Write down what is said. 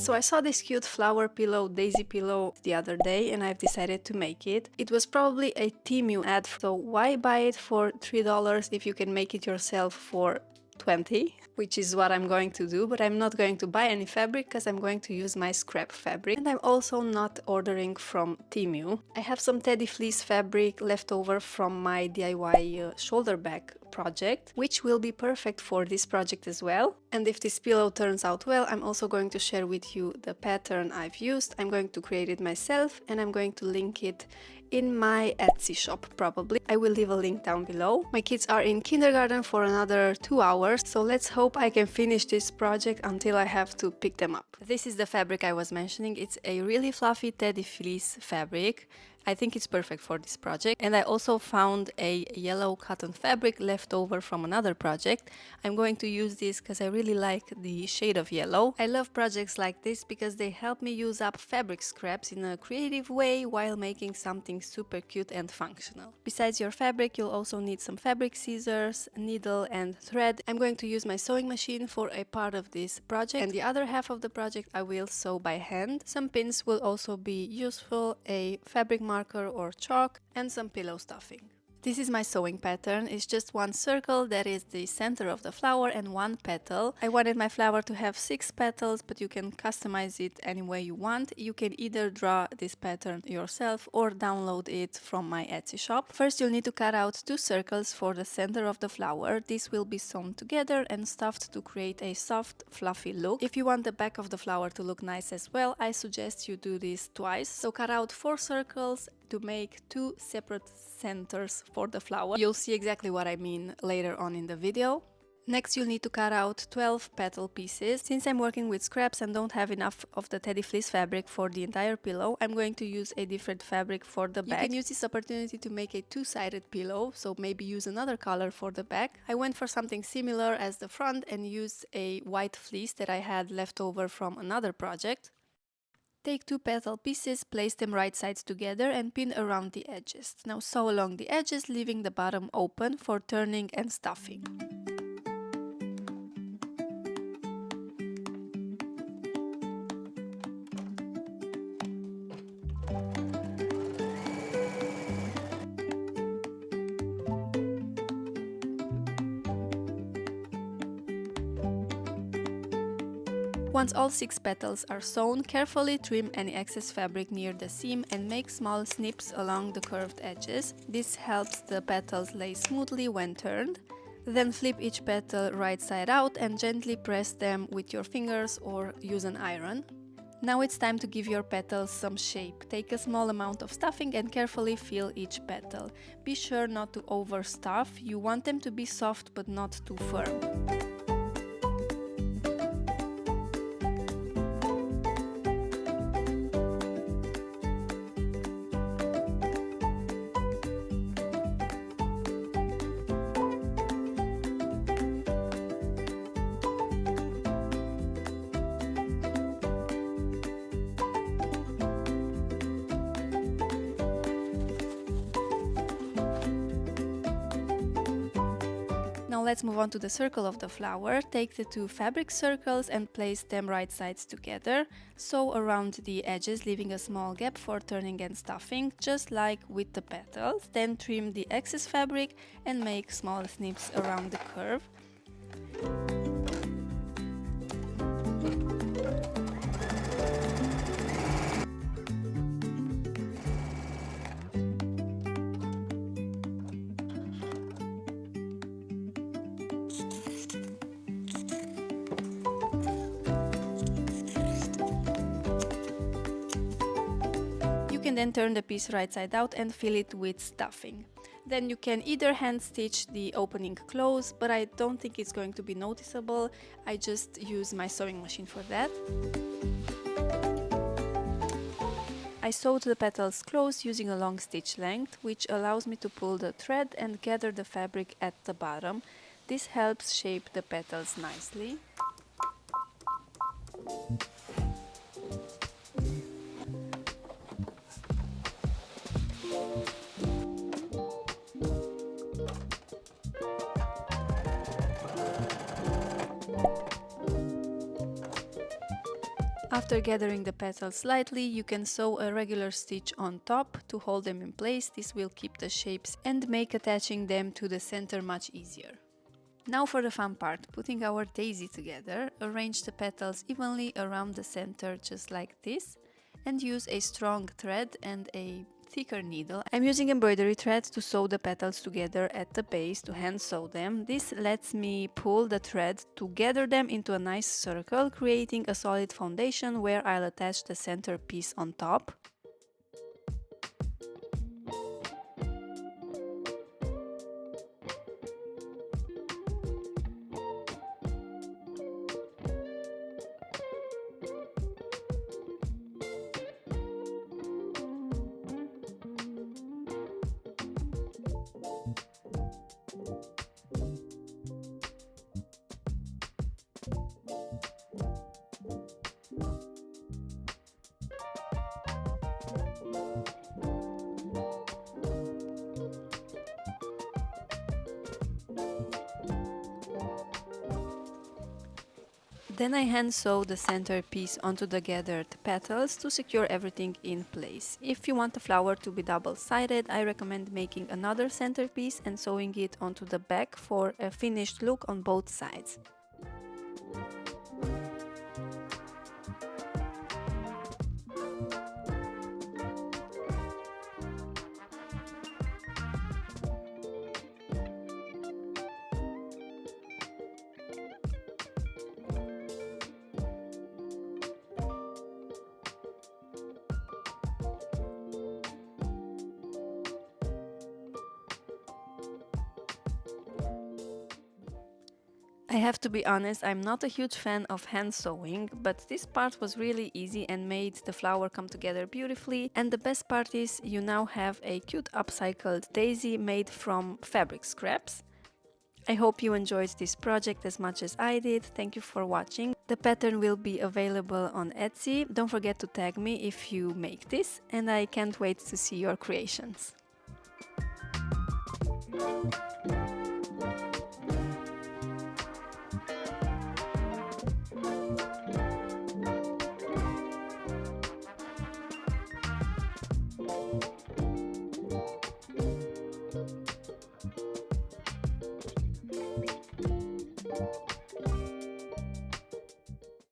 So I saw this cute flower pillow, daisy pillow the other day and I've decided to make it. It was probably a Temu ad, so why buy it for $3 if you can make it yourself for 20, which is what I'm going to do, but I'm not going to buy any fabric because I'm going to use my scrap fabric. And I'm also not ordering from Temu. I have some teddy fleece fabric left over from my DIY shoulder bag project, which will be perfect for this project as well. And if this pillow turns out well, I'm also going to share with you the pattern I've used. I'm going to create it myself and I'm going to link it in my Etsy shop probably. I will leave a link down below. My kids are in kindergarten for another 2 hours, so let's hope I can finish this project until I have to pick them up. This is the fabric I was mentioning. It's a really fluffy teddy fleece fabric. I think it's perfect for this project. And I also found a yellow cotton fabric left over from another project. I'm going to use this because I really like the shade of yellow. I love projects like this because they help me use up fabric scraps in a creative way while making something super cute and functional. Besides your fabric, you'll also need some fabric scissors, needle and thread. I'm going to use my sewing machine for a part of this project, and the other half of the project I will sew by hand. Some pins will also be useful, a fabric marker or chalk, and some pillow stuffing. This is my sewing pattern. It's just one circle that is the center of the flower and one petal. I wanted my flower to have 6 petals, but you can customize it any way you want. You can either draw this pattern yourself or download it from my Etsy shop. First, you'll need to cut out 2 circles for the center of the flower. This will be sewn together and stuffed to create a soft, fluffy look. If you want the back of the flower to look nice as well, I suggest you do this twice. So cut out 4 circles to make 2 separate centers for the flower. You'll see exactly what I mean later on in the video. Next, you'll need to cut out 12 petal pieces. Since I'm working with scraps and don't have enough of the teddy fleece fabric for the entire pillow, I'm going to use a different fabric for the back. You can use this opportunity to make a 2-sided pillow, so maybe use another color for the back. I went for something similar as the front and used a white fleece that I had left over from another project. Take 2 petal pieces, place them right sides together and pin around the edges. Now sew along the edges, leaving the bottom open for turning and stuffing. Once all 6 petals are sewn, carefully trim any excess fabric near the seam and make small snips along the curved edges. This helps the petals lay smoothly when turned. Then flip each petal right side out and gently press them with your fingers or use an iron. Now it's time to give your petals some shape. Take a small amount of stuffing and carefully fill each petal. Be sure not to overstuff. You want them to be soft but not too firm. Now let's move on to the circle of the flower. Take the 2 fabric circles and place them right sides together. Sew around the edges, leaving a small gap for turning and stuffing, just like with the petals. Then trim the excess fabric and make small snips around the curve. You can then turn the piece right side out and fill it with stuffing. Then you can either hand stitch the opening close, but I don't think it's going to be noticeable. I just use my sewing machine for that. I sewed the petals close using a long stitch length, which allows me to pull the thread and gather the fabric at the bottom. This helps shape the petals nicely. After gathering the petals slightly, you can sew a regular stitch on top to hold them in place. This will keep the shapes and make attaching them to the center much easier. Now for the fun part, putting our daisy together. Arrange the petals evenly around the center just like this and use a strong thread and a thicker needle. I'm using embroidery thread to sew the petals together at the base to hand sew them. This lets me pull the thread to gather them into a nice circle, creating a solid foundation where I'll attach the center piece on top. Then I hand sew the center piece onto the gathered petals to secure everything in place. If you want the flower to be double-sided, I recommend making another centerpiece and sewing it onto the back for a finished look on both sides. I have to be honest, I'm not a huge fan of hand sewing, but this part was really easy and made the flower come together beautifully. And the best part is you now have a cute upcycled daisy made from fabric scraps. I hope you enjoyed this project as much as I did. Thank you for watching. The pattern will be available on Etsy. Don't forget to tag me if you make this, and I can't wait to see your creations.